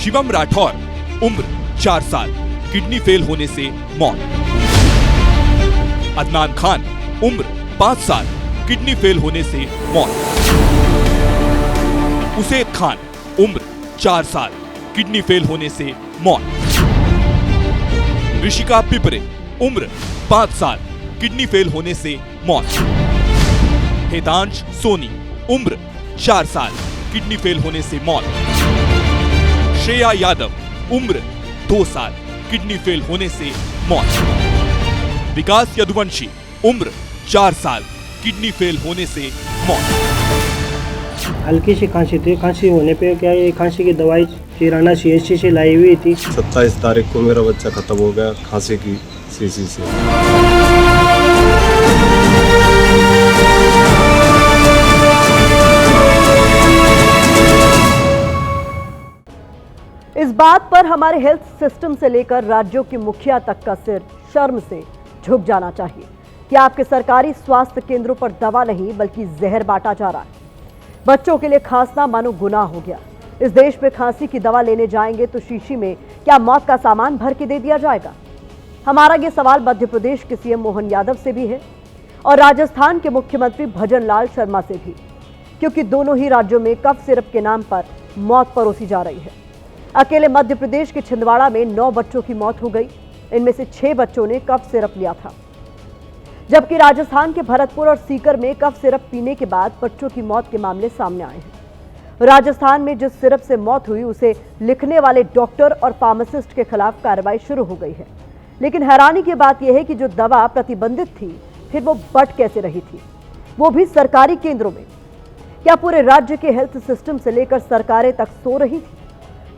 शिवम राठौर, उम्र 4 साल, kidney fail होने से मौत। अदनान खान, उम्र 5 साल, किडनी फेल होने से मौत। उसेद खान, उम्र 4 साल, किडनी फेल होने से मौत। ऋषिका पिपरे, उम्र 5 साल, किडनी फेल होने से मौत। हेतांश सोनी, उम्र 4 साल, किडनी फेल होने से मौत। श्रेया यादव, उम्र 2 साल, किडनी फेल होने से मौत। विकास यदुवंशी, उम्र 4 साल, किडनी फेल होने से मौत। हल्की सी खांसी थी, खांसी होने पे क्या ये खांसी की दवाई चिराना CHC से लाई हुई थी। 27 तारीख को मेरा बच्चा खत्म हो गया खांसी की शीशी से। इस बात पर हमारे हेल्थ सिस्टम से लेकर राज्यों के मुखिया तक का सिर शर्म से झुक जाना चाहिए कि आपके सरकारी स्वास्थ्य केंद्रों पर दवा नहीं बल्कि जहर बांटा जा रहा है। बच्चों के लिए खांसना मानो गुनाह हो गया। इस देश में खांसी की दवा लेने जाएंगे तो शीशी में क्या मौत का सामान भर के दे दिया जाएगा? हमारा ये सवाल मध्य प्रदेश के CM मोहन यादव से भी है और राजस्थान के मुख्यमंत्री भजन लाल शर्मा से भी, क्योंकि दोनों ही राज्यों में कफ सिरप के नाम पर मौत परोसी जा रही है। अकेले मध्य प्रदेश के छिंदवाड़ा में 9 बच्चों की मौत हो गई। इनमें से 6 बच्चों ने कफ सिरप लिया था, जबकि राजस्थान के भरतपुर और सीकर में कफ सिरप पीने के बाद बच्चों की मौत के मामले सामने आए हैं। राजस्थान में जिस सिरप से मौत हुई उसे लिखने वाले डॉक्टर और फार्मासिस्ट के खिलाफ कार्रवाई शुरू हो गई है। लेकिन हैरानी की बात यह है कि जो दवा प्रतिबंधित थी फिर वो बट कैसे रही थी, वो भी सरकारी केंद्रों में। क्या पूरे राज्य के हेल्थ सिस्टम से लेकर सरकारें तक सो रही थी?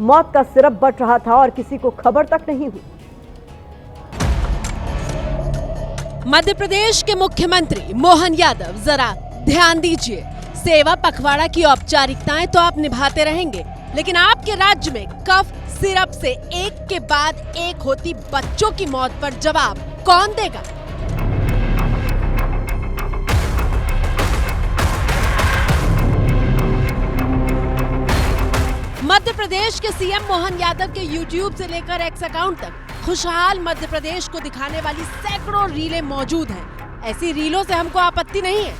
मौत का सिरप बट रहा था और किसी को खबर तक नहीं हुई। मध्य प्रदेश के मुख्यमंत्री मोहन यादव, जरा ध्यान दीजिए। सेवा पखवाड़ा की औपचारिकताएं तो आप निभाते रहेंगे, लेकिन आपके राज्य में कफ सिरप से एक के बाद एक होती बच्चों की मौत पर जवाब कौन देगा? मध्य प्रदेश के CM मोहन यादव के YouTube से लेकर X अकाउंट तक खुशहाल मध्य प्रदेश को दिखाने वाली सैकड़ों रीलें मौजूद हैं। ऐसी रीलों से हमको आपत्ति नहीं है,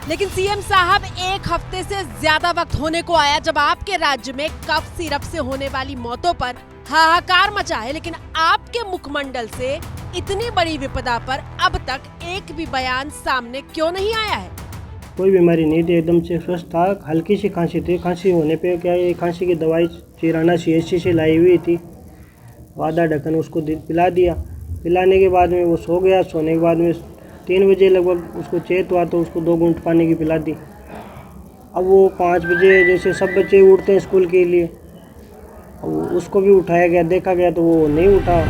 लेकिन CM साहब एक हफ्ते से ज्यादा वक्त होने को आया जब आपके राज्य में कफ सिरप से होने वाली मौतों पर हाहाकार मचा है, लेकिन आपके मुखमंडल से इतनी बड़ी विपदा पर अब तक एक भी बयान सामने क्यों नहीं आया है? कोई बीमारी नहीं थी, एकदम से स्वस्थ था। हल्की सी खांसी थी, खांसी होने पे क्या ये खांसी की दवाई चिराना CHC से लाई हुई थी। आधा ढक्कन उसको पिला दिया। पिलाने के बाद में वो सो गया। सोने के बाद में 3 बजे लगभग उसको चेत हुआ तो उसको 2 घूंट पानी की पिला दी। अब वो 5 बजे जैसे सब बच्चे उठते हैं स्कूल के लिए, अब उसको भी उठाया गया, देखा गया तो वो नहीं उठा।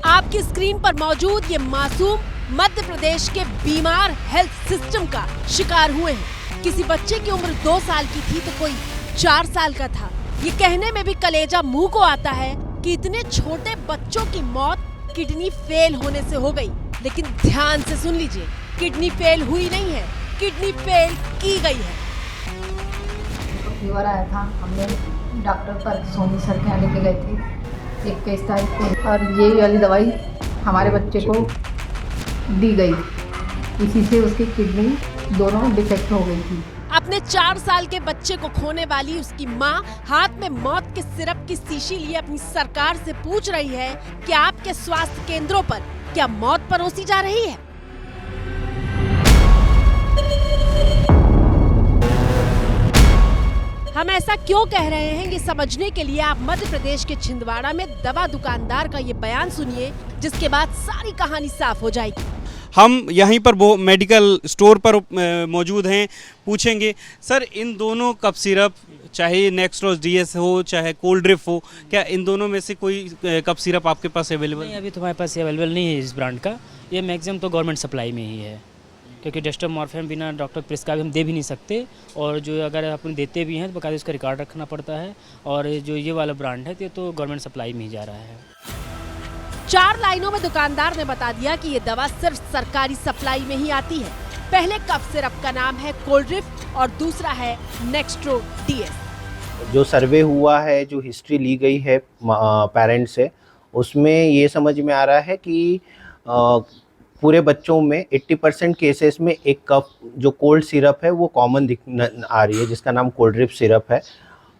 आपकी स्क्रीन पर मौजूद ये मासूम मध्य प्रदेश के बीमार हेल्थ सिस्टम का शिकार हुए हैं। किसी बच्चे की उम्र 2 साल की थी तो कोई 4 साल का था। ये कहने में भी कलेजा मुंह को आता है कि इतने छोटे बच्चों की मौत किडनी फेल होने से हो गई। लेकिन ध्यान से सुन लीजिए, किडनी फेल हुई नहीं है, किडनी फेल की गई है। फीवर आया था, हमने डॉक्टर पर सोनी सर के यहाँ लेके गए थे 21 तारीख को, और ये वाली दवाई हमारे बच्चे को दी गई। इसी से उसकी किडनी दोनों डिफेक्ट हो गई थी। अपने 4 साल के बच्चे को खोने वाली उसकी माँ हाथ में मौत के सिरप की शीशी लिए अपनी सरकार से पूछ रही है कि आपके स्वास्थ्य केंद्रों पर क्या मौत परोसी जा रही है? हम ऐसा क्यों कह रहे हैं ये समझने के लिए आप मध्य प्रदेश के छिंदवाड़ा में दवा दुकानदार का ये बयान सुनिए, जिसके बाद सारी कहानी साफ हो जाएगी। हम यहीं पर वो मेडिकल स्टोर पर मौजूद हैं, पूछेंगे सर इन दोनों कफ सिरप, चाहे नेक्स्ट्रोज DS हो चाहे कोल्ड ड्रिप हो, क्या इन दोनों में से कोई कफ सिरप आपके पास अवेलेबल? नहीं, अभी तो हमारे पास अवेलेबल नहीं है इस ब्रांड का। ये मैक्सिमम तो गवर्नमेंट सप्लाई में ही है, क्योंकि डेस्टोमॉर्फिन बिना डॉक्टर प्रिस्क्राइब हम दे भी नहीं सकते, और जो अगर अपन देते भी हैं तो बकायदा उसका रिकॉर्ड रखना पड़ता है। और जो ये वाला ब्रांड है ये तो गवर्नमेंट सप्लाई में ही जा रहा है। 4 लाइनों में दुकानदार ने बता दिया कि ये दवा सिर्फ सरकारी सप्लाई में ही आती है। पहले कफ सिरप का नाम है कोल्ड्रिफ्ट और दूसरा है नेक्स्ट्रो DS। जो सर्वे हुआ है, जो हिस्ट्री ली गई है पेरेंट्स से, उसमें ये समझ में आ रहा है कि पूरे बच्चों में 80% केसेस में एक कफ जो कोल्ड सिरप है वो कॉमन आ रही है, जिसका नाम कोल्ड्रिफ्ट सिरप है।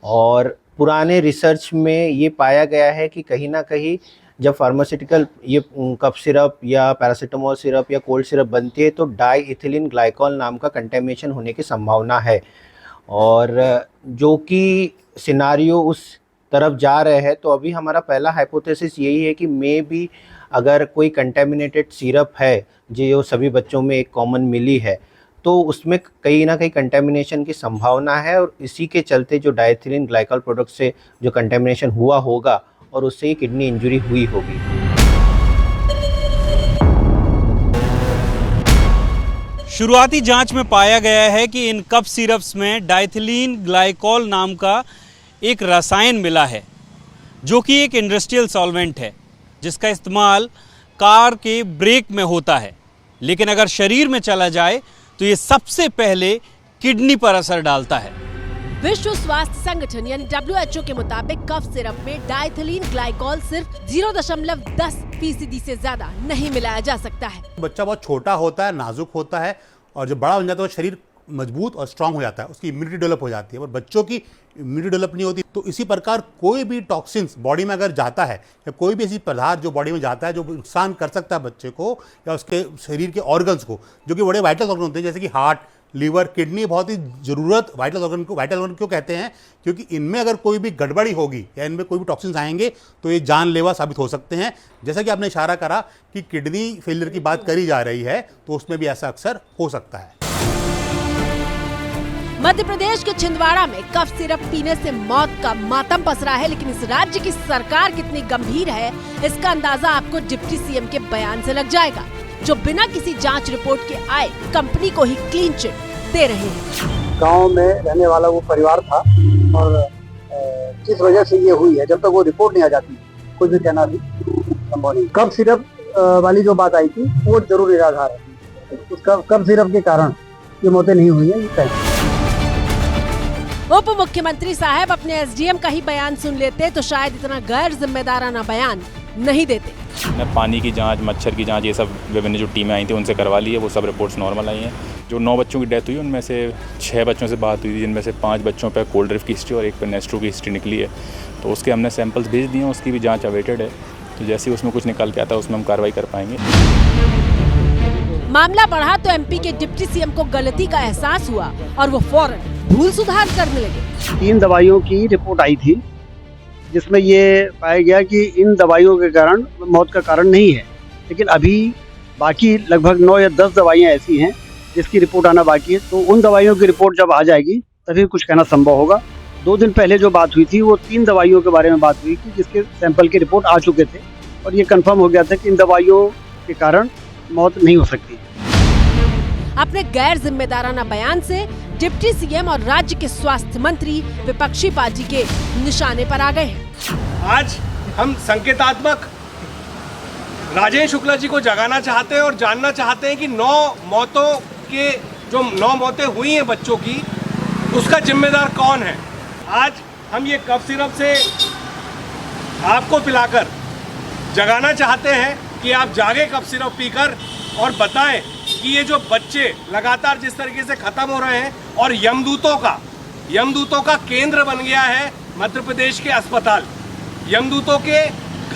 और पुराने रिसर्च में ये पाया गया है कि कहीं ना कहीं जब फार्मास्यूटिकल ये कफ सिरप या पैरासीटामोल सिरप या कोल्ड सिरप बनती है तो डाई इथिलीन ग्लाइकॉल नाम का कंटेमिनेशन होने की संभावना है, और जो कि सिनारियो उस तरफ जा रहे हैं। तो अभी हमारा पहला हाइपोथेसिस यही है कि मे बी अगर कोई कंटेमिनेटेड सिरप है जो सभी बच्चों में एक कॉमन मिली है तो उसमें कहीं ना कहीं कंटेमिनेशन की संभावना है, और इसी के चलते जो डाइथिलीन ग्लाइकॉल प्रोडक्ट से जो कंटेमिनेशन हुआ होगा और उससे ही किडनी इंजरी हुई होगी। शुरुआती जांच में पाया गया है कि इन कफ सिरप्स में डाइथिलीन ग्लाइकॉल नाम का एक रसायन मिला है, जो कि एक इंडस्ट्रियल सॉल्वेंट है जिसका इस्तेमाल कार के ब्रेक में होता है। लेकिन अगर शरीर में चला जाए तो ये सबसे पहले किडनी पर असर डालता है। विश्व स्वास्थ्य संगठन यानी WHO के मुताबिक कफ सिरप में डाइथिलीन ग्लाइकॉल सिर्फ 0.10% से ज्यादा नहीं मिलाया जा सकता है। बच्चा बहुत छोटा होता है, नाजुक होता है, और जब बड़ा बन जाता है तो शरीर मजबूत और स्ट्रांग हो जाता है, उसकी इम्यूनिटी डेवलप हो जाती है। और बच्चों की इम्यूनिटी डेवलप नहीं होती, तो इसी प्रकार कोई भी टॉक्सिन्स बॉडी में अगर जाता है या कोई भी ऐसी पदार्थ जो बॉडी में जाता है जो नुकसान कर सकता है बच्चे को या उसके शरीर के ऑर्गन्स को, जो कि बड़े वाइटल ऑर्गन होते हैं जैसे कि हार्ट, लीवर, किडनी, बहुत ही ज़रूरत वाइटल ऑर्गन क्यों कहते हैं, क्योंकि इनमें अगर कोई भी गड़बड़ी होगी या इनमें कोई भी टॉक्सिन्स आएंगे तो ये जानलेवा साबित हो सकते हैं। जैसा कि आपने इशारा करा कि किडनी फेलियर की बात करी जा रही है, तो उसमें भी ऐसा अक्सर हो सकता है। मध्य प्रदेश के छिंदवाड़ा में कफ सिरप पीने से मौत का मातम पसरा है, लेकिन इस राज्य की सरकार कितनी गंभीर है इसका अंदाजा आपको डिप्टी CM के बयान से लग जाएगा, जो बिना किसी जांच रिपोर्ट के आए कंपनी को ही क्लीन चिट दे रहे हैं। गांव में रहने वाला वो परिवार था, और किस वजह से ये हुई है जब तक वो रिपोर्ट नहीं आ जाती कुछ भी कहना भी संभव नहीं। कफ सिरप वाली जो बात आई थी वो जरूर निराधार है। उस कफ सिरप के कारण ये मौतें नहीं हुई है, ये तय। उप मुख्यमंत्री साहब अपने SDM का ही बयान सुन लेते तो शायद इतना गैर जिम्मेदाराना बयान नहीं देते। पानी की जांच, मच्छर की जांच, ये सब विभिन्न जो टीमें आई थी उनसे करवा ली है, वो सब रिपोर्ट्स नॉर्मल आई हैं। जो 9 बच्चों की डेथ हुई उनमें से 6 बच्चों से बात हुई थी, जिनमें से 5 बच्चों पर कोल्ड ड्रिफ्ट की हिस्ट्री और एक पर नेस्ट्रो की हिस्ट्री निकली है। तो उसके हमने सैंपल्स भेज दिए हैं, उसकी भी जाँच अवेटेड है। तो जैसे ही उसमें कुछ निकल के आता है उसमें हम कार्रवाई कर पाएंगे। मामला बढ़ा तो MP के डिप्टी CM को गलती का एहसास हुआ और वो फौरन भूल सुधार करने लगे। 3 दवाइयों की रिपोर्ट आई थी जिसमें ये पाया गया कि इन दवाइयों के कारण मौत का कारण नहीं है, लेकिन अभी बाकी लगभग 9 या 10 दवाइयाँ ऐसी हैं जिसकी रिपोर्ट आना बाकी है। तो उन दवाइयों की रिपोर्ट जब आ जाएगी तभी कुछ कहना संभव होगा। 2 दिन पहले जो बात हुई थी वो 3 दवाइयों के बारे में बात हुई थी जिसके सैंपल की रिपोर्ट आ चुके थे, और ये कंफर्म हो गया था कि इन दवाइयों के कारण मौत नहीं हो सकती। अपने गैर जिम्मेदाराना बयान से डिप्टी CM और राज्य के स्वास्थ्य मंत्री विपक्षी पार्टी के निशाने पर आ गए हैं। आज हम संकेतात्मक राजेश शुक्ला जी को जगाना चाहते हैं और जानना चाहते हैं कि 9 मौतें हुई हैं बच्चों की, उसका जिम्मेदार कौन है। आज हम ये कफ सिरप से आपको पिलाकर जगाना चाहते हैं कि आप जागे कफ सिरप पीकर और बताएं कि ये जो बच्चे लगातार जिस तरीके से खत्म हो रहे हैं, और यमदूतों का केंद्र बन गया है मध्य प्रदेश के अस्पताल, यमदूतों के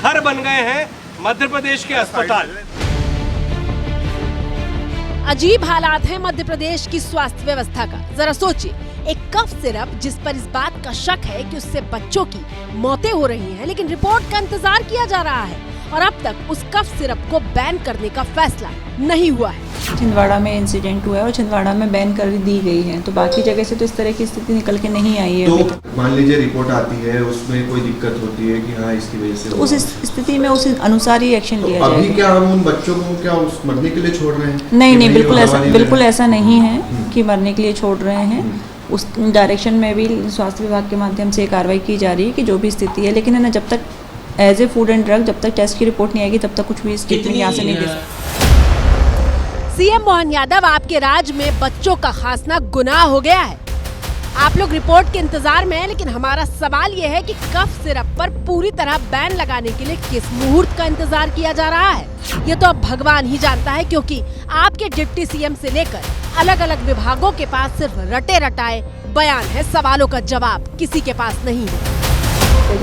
घर बन गए हैं मध्य प्रदेश के अस्पताल। अजीब हालात है मध्य प्रदेश की स्वास्थ्य व्यवस्था का। जरा सोचिए, एक कफ सिरप जिस पर इस बात का शक है कि उससे बच्चों की मौतें हो रही हैं, लेकिन रिपोर्ट का इंतजार किया जा रहा है, और अब तक उस कफ सिरप को बैन करने का फैसला नहीं हुआ है। छिंदवाड़ा में इंसिडेंट हुआ है और छिंदवाड़ा में बैन कर दी गई है, तो बाकी जगह से तो इस तरह की स्थिति निकल के नहीं आई है। तो मान लीजिए रिपोर्ट आती है, उसमें कोई दिक्कत होती है कि हाँ इसकी वजह से, तो उस स्थिति में उस अनुसार ही एक्शन लिया जाएगा। अभी क्या हम उन बच्चों को क्या उस मरने के लिए छोड़ रहे हैं? नहीं, बिल्कुल ऐसा नहीं है कि मरने के लिए छोड़ रहे हैं। उस डायरेक्शन में भी स्वास्थ्य विभाग के माध्यम से कार्रवाई की जा रही है कि जो भी स्थिति है, लेकिन है ना, जब तक as a food and drug जब तक टेस्ट की रिपोर्ट नहीं आएगी तब तक कुछ भी स्टेटमेंट यहाँ से नहीं दे सकते। सीएम मोहन यादव, आपके राज्य में बच्चों का खांसना गुनाह हो गया है। आप लोग रिपोर्ट के इंतजार में हैं, लेकिन हमारा सवाल ये है कि कफ सिरप पर पूरी तरह बैन लगाने के लिए किस मुहूर्त का इंतजार किया जा रहा है? ये तो अब भगवान ही जानता है, क्योंकि आपके डिप्टी सीएम से लेकर अलग अलग विभागों के पास सिर्फ रटे रटाए बयान है, सवालों का जवाब किसी के पास नहीं है।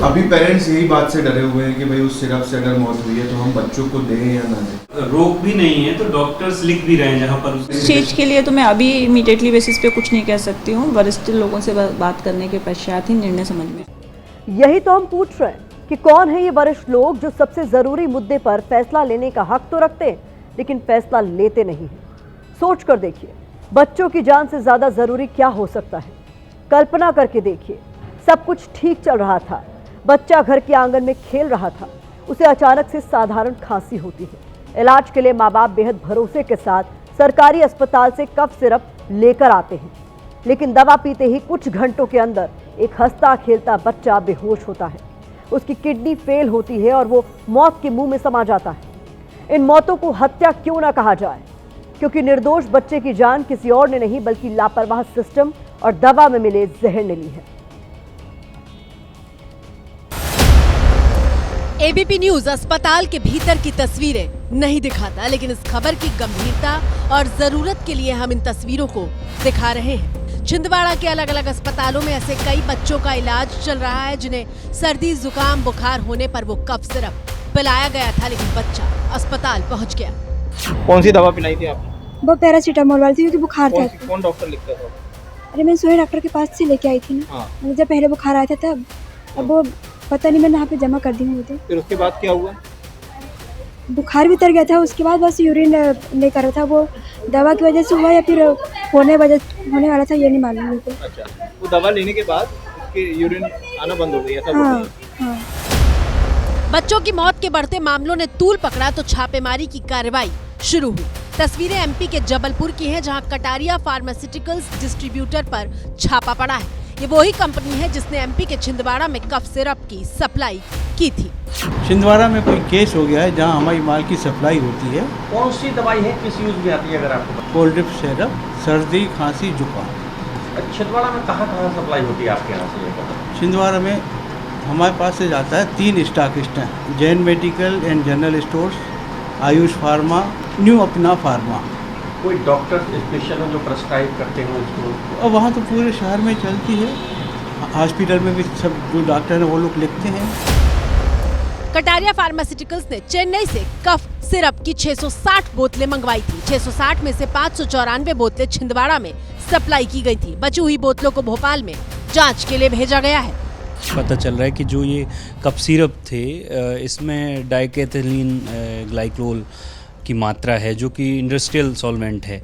अभी पेरेंट्स यही बात से डरे हुए हैं कि भाई उस सिरप से अगर मौत हुई है तो हम बच्चों को दें या ना दें। रोक भी नहीं है तो डॉक्टर्स लिख भी रहे हैं जहाँ पर इस चीज़ के लिए तो मैं अभी इमीडिएटली बेसिस पे कुछ नहीं कह सकती हूँ। वरिष्ठ लोगों से बात करने के पश्चात ही निर्णय समझ में। यही तो हम पूछ रहे हैं कि कौन है ये वरिष्ठ लोग जो सबसे जरूरी मुद्दे पर फैसला लेने का हक तो रखते हैं लेकिन फैसला लेते नहीं है। सोच कर देखिए, बच्चों की जान से ज्यादा जरूरी क्या हो सकता है? कल्पना करके देखिए, सब कुछ ठीक चल रहा था, बच्चा घर के आंगन में खेल रहा था, उसे अचानक से साधारण खांसी होती है। इलाज के लिए माँ बाप बेहद भरोसे के साथ सरकारी अस्पताल से कफ सिरप लेकर आते हैं, लेकिन दवा पीते ही कुछ घंटों के अंदर एक हंसता खेलता बच्चा बेहोश होता है, उसकी किडनी फेल होती है और वो मौत के मुंह में समा जाता है। इन मौतों को हत्या क्यों ना कहा जाए, क्योंकि निर्दोष बच्चे की जान किसी और ने नहीं बल्कि लापरवाह सिस्टम और दवा में मिले जहर ने ली है। एबीपी न्यूज अस्पताल के भीतर की तस्वीरें नहीं दिखाता, लेकिन इस खबर की गंभीरता और जरूरत के लिए हम इन तस्वीरों को दिखा रहे हैं। छिंदवाड़ा के अलग अलग अस्पतालों में ऐसे कई बच्चों का इलाज चल रहा है जिन्हें सर्दी जुकाम बुखार होने पर वो कफ सिरप पिलाया गया था, लेकिन बच्चा अस्पताल पहुंच गया। कौन सी दवा पिलाई थी आपने? वो पैरासीटामोल वाली थी, क्योंकि बुखार था। कौन डॉक्टर लिखता था? अरे मैं सोहे डॉक्टर के पास से लेके आई थी ना। मुझे पहले बुखार आया था तब, अब वो पता नहीं मैंने यहाँ पे जमा कर दी मुझे। फिर उसके बाद क्या हुआ? बुखार भी उतर गया था, उसके बाद बस यूरिन नहीं कर रहा था। वो दवा की वजह से हुआ या फिर होने वाला था, ये नहीं मालूम मुझे। अच्छा, वो दवा लेने के बाद उसके यूरिन आना बंद हो गया था। हाँ। बच्चों की मौत के बढ़ते मामलों ने तूल पकड़ा तो छापेमारी की कार्रवाई शुरू हुई। तस्वीरें एमपी के जबलपुर की हैं, जहां कटारिया फार्मास्यूटिकल्स डिस्ट्रीब्यूटर पर छापा पड़ा है। ये वही कंपनी है जिसने एमपी के छिंदवाड़ा में कफ सिरप की सप्लाई की थी। छिंदवाड़ा में कोई केस हो गया है जहां हमारी माल की सप्लाई होती है। कौन सी दवाई है, किस यूज में आती है अगर आपको? कोल्ड ड्रिप सिरप, सर्दी खांसी जुकाम। छिंदवाड़ा में कहाँ सप्लाई होती है आपके यहाँ से? छिंदवाड़ा में हमारे पास से जाता है 3 स्टॉकिस्ट हैं, Jain medical and general stores, Ayush pharma, new अपना फार्मा। कोई डॉक्टर स्पेशल है जो प्रेस्क्राइब करते हैं इसको? और वहाँ तो पूरे शहर में चलती है, हॉस्पिटल में भी सब जो डॉक्टर हैं वो लोग लिखते हैं। कटारिया फार्मास्यूटिकल्स ने चेन्नई से कफ सिरप की 660 बोतलें मंगवाई थी। 660 में से 594 बोतलें छिंदवाड़ा में सप्लाई की गई थी। बची हुई बोतलों को भोपाल में जांच के लिए भेजा गया है। पता चल रहा है कि जो ये कफ सिरप थे इसमें डाइकेथिलीन ग्लाइकोल की मात्रा है जो कि इंडस्ट्रियल सॉल्वेंट है।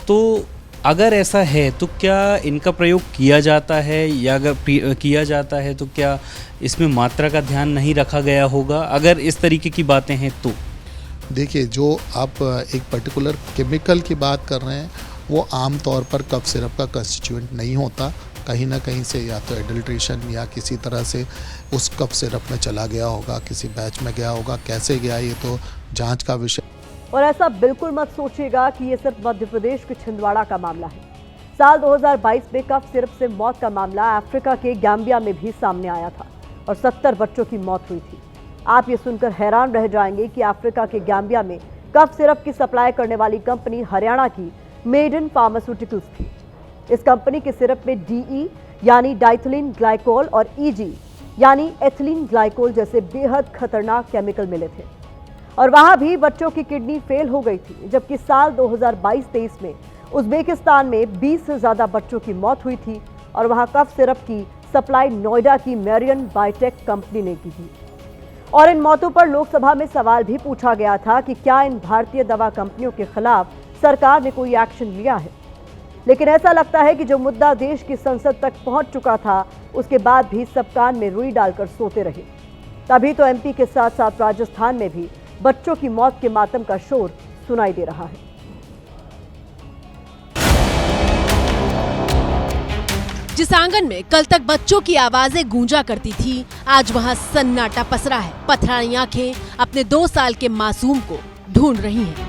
तो अगर ऐसा है तो क्या इनका प्रयोग किया जाता है, या अगर किया जाता है तो क्या इसमें मात्रा का ध्यान नहीं रखा गया होगा? अगर इस तरीके की बातें हैं तो देखिए, जो आप एक पर्टिकुलर केमिकल की बात कर रहे हैं वो आम तौर पर कफ सिरप का कंस्टिट्यूएंट नहीं होता। कहीं ना कहीं से या तो एडल्ट्रेशन या किसी तरह से उस कफ सिरप में चला गया होगा, किसी बैच में गया होगा। कैसे गया ये तो जांच का विषय। और ऐसा बिल्कुल मत सोचिएगा कि ये सिर्फ मध्य प्रदेश के छिंदवाड़ा का मामला है। साल 2022 में कफ सिरप से मौत का मामला अफ्रीका के गैम्बिया में भी सामने आया था और 70 बच्चों की मौत हुई थी। आप ये सुनकर हैरान रह जाएंगे कि अफ्रीका के गैम्बिया में कफ सिरप की सप्लाई करने वाली कंपनी हरियाणा की मेडन फार्मास्यूटिकल्स थी। इस कंपनी के सिरप में डीई यानी डाइथिलीन ग्लाइकोल और ईजी यानी एथिलीन ग्लाइकोल जैसे बेहद खतरनाक केमिकल मिले थे। और वहां भी बच्चों की किडनी फेल हो गई थी, जबकि साल 2022-23 में उज्बेकिस्तान में 20 से ज्यादा बच्चों की मौत हुई थी और वहां कफ सिरप की सप्लाई नोएडा की मेरियन बायोटेक कंपनी ने की थी। और इन मौतों पर लोकसभा में सवाल भी पूछा गया था कि क्या इन भारतीय दवा कंपनियों के खिलाफ सरकार ने कोई एक्शन लिया है। लेकिन ऐसा लगता है कि जो मुद्दा देश की संसद तक पहुंच चुका था उसके बाद भी सब कान में रुई डालकर सोते रहे। तभी तो एमपी के साथ साथ राजस्थान में भी बच्चों की मौत के मातम का शोर सुनाई दे रहा है। जिस आंगन में कल तक बच्चों की आवाजें गूंजा करती थी, आज वहां सन्नाटा पसरा है। पथराई आंखें अपने 2 साल के मासूम को ढूंढ रही हैं।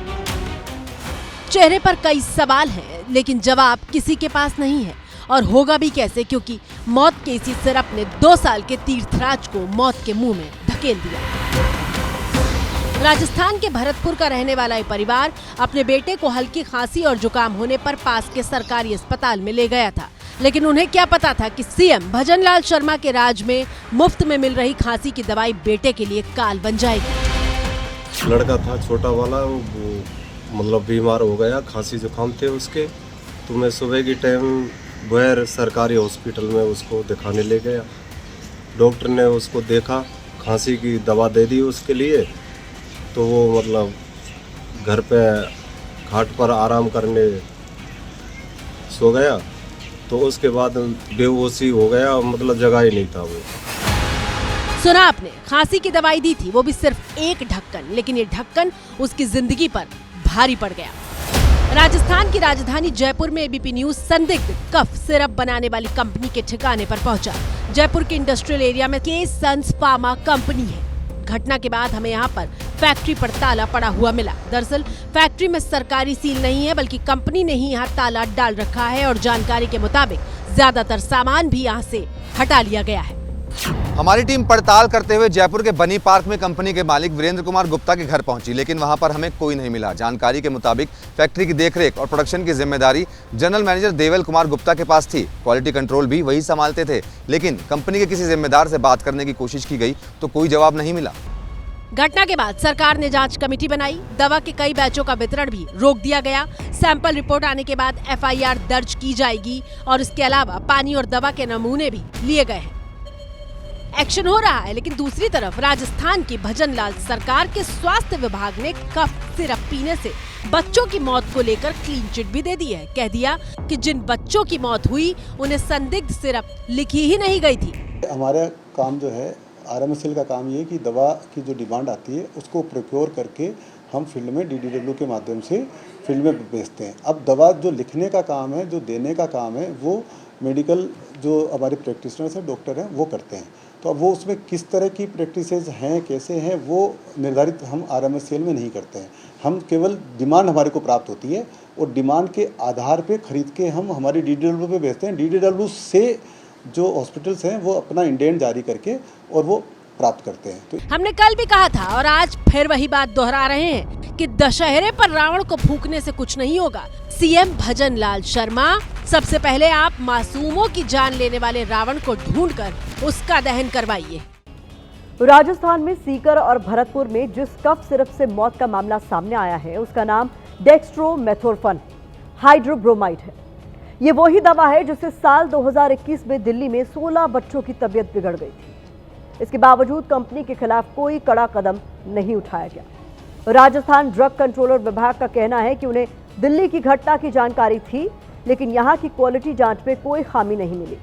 चेहरे पर कई सवाल हैं, लेकिन जवाब किसी के पास नहीं है और होगा भी कैसे, क्योंकि मौत के इसी सिरप ने 2 साल के तीर्थराज को मौत के मुंह में धकेल दिया। राजस्थान के भरतपुर का रहने वाला ये परिवार अपने बेटे को हल्की खांसी और जुकाम होने पर पास के सरकारी अस्पताल में ले गया था, लेकिन उन्हें क्या पता था कि सीएम भजनलाल शर्मा के राज में मुफ्त में मिल रही खांसी की दवाई बेटे के लिए काल बन जाएगी। लड़का था छोटा वाला, वो मतलब बीमार हो गया, खांसी जुकाम थे उसके, तो मैं सुबह की टाइम बहर सरकारी हॉस्पिटल में उसको दिखाने ले गया। डॉक्टर ने उसको देखा, खांसी की दवा दे दी उसके लिए, तो वो मतलब घर पे खाट पर आराम करने सो गया। तो उसके बाद बेहोशी हो गया, मतलब जगह ही नहीं था वो। सुना आपने, खांसी की दवाई दी थी, वो भी सिर्फ एक ढक्कन, लेकिन ये ढक्कन उसकी जिंदगी पर भारी पड़ गया। राजस्थान की राजधानी जयपुर में एबीपी न्यूज संदिग्ध कफ सिरप बनाने वाली कंपनी के ठिकाने पर पहुंचा। जयपुर के इंडस्ट्रियल एरिया में के सन्स फार्मा कंपनी है। घटना के बाद हमें यहाँ पर फैक्ट्री पर ताला पड़ा हुआ मिला। दरअसल फैक्ट्री में सरकारी सील नहीं है, बल्कि कंपनी ने ही यहाँ ताला डाल रखा है और जानकारी के मुताबिक ज्यादातर सामान भी यहाँ से हटा लिया गया है। हमारी टीम पड़ताल करते हुए जयपुर के बनी पार्क में कंपनी के मालिक वीरेंद्र कुमार गुप्ता के घर पहुंची, लेकिन वहां पर हमें कोई नहीं मिला। जानकारी के मुताबिक फैक्ट्री की देखरेख और प्रोडक्शन की जिम्मेदारी जनरल मैनेजर देवेल कुमार गुप्ता के पास थी। क्वालिटी कंट्रोल भी वही संभालते थे, लेकिन कंपनी के किसी जिम्मेदार से बात करने की कोशिश की गई तो कोई जवाब नहीं मिला। घटना के बाद सरकार ने जांच कमेटी बनाई। दवा के कई बैचों का वितरण भी रोक दिया गया। सैंपल रिपोर्ट आने के बाद एफआईआर दर्ज की जाएगी और इसके अलावा पानी और दवा के नमूने भी लिए गए हैं। एक्शन हो रहा है, लेकिन दूसरी तरफ राजस्थान की भजनलाल सरकार के स्वास्थ्य विभाग ने कफ सिरप पीने से बच्चों की मौत को लेकर क्लीन चिट भी दे दी है। कह दिया कि जिन बच्चों की मौत हुई उन्हें संदिग्ध सिरप लिखी ही नहीं गई थी। हमारा काम जो है आरएमएसएल का काम ये कि दवा की जो डिमांड आती है उसको प्रोक्योर करके हम फील्ड में डीडीडब्ल्यू के माध्यम से फील्ड में बेचते हैं। अब दवा जो लिखने का काम है, जो देने का काम है, वो मेडिकल जो हमारे प्रैक्टिशनर्स हैं, डॉक्टर हैं, वो करते हैं। तो अब वो उसमें किस तरह की प्रैक्टिसेस हैं, कैसे हैं, वो निर्धारित हम आरएमएसएल में नहीं करते हैं। हम केवल डिमांड हमारे को प्राप्त होती है और डिमांड के आधार पे खरीद के हम हमारी डीडीडब्ल्यू पे बेचते हैं। डीडीडब्ल्यू से जो हॉस्पिटल्स हैं वो अपना इंडेंट जारी करके और वो प्राप्त करते हैं। तो हमने कल भी कहा था और आज फिर वही बात दोहरा रहे हैं कि दशहरे पर रावण को फूंकने से कुछ नहीं होगा। सीएम भजनलाल शर्मा, सबसे पहले आप मासूमों की जान लेने वाले रावण को ढूंढकर उसका दहन करवाइए। राजस्थान में सीकर और भरतपुर में जिस कफ सिरप से मौत का मामला सामने आया है उसका नाम डेक्स्ट्रोमेथोर्फन हाइड्रोब्रोमाइड है। ये वही दवा है जिससे साल 2021 में दिल्ली में 16 बच्चों की तबीयत बिगड़ गई थी। इसके बावजूद कंपनी के खिलाफ कोई कड़ा कदम नहीं उठाया गया। राजस्थान ड्रग कंट्रोलर विभाग का कहना है कि उन्हें दिल्ली की घटना की जानकारी थी, लेकिन यहां की क्वालिटी जांच में कोई खामी नहीं मिली।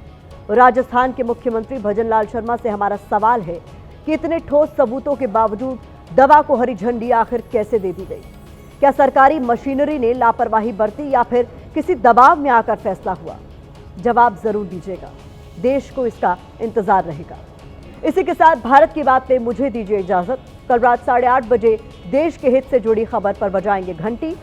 राजस्थान के मुख्यमंत्री भजनलाल शर्मा से हमारा सवाल है कि इतने ठोस सबूतों के बावजूद दवा को हरी झंडी आखिर कैसे दे दी गई? क्या सरकारी मशीनरी ने लापरवाही बरती या फिर किसी दबाव में आकर फैसला हुआ? जवाब जरूर दीजिएगा, देश को इसका इंतजार रहेगा। इसी के साथ भारत की बात में मुझे दीजिए इजाजत। कल रात 8:30 बजे देश के हित से जुड़ी खबर पर बजाएंगे घंटी।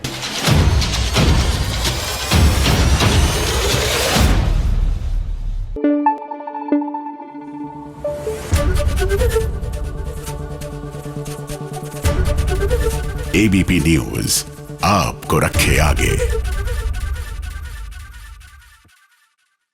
एबीपी न्यूज आपको रखे आगे।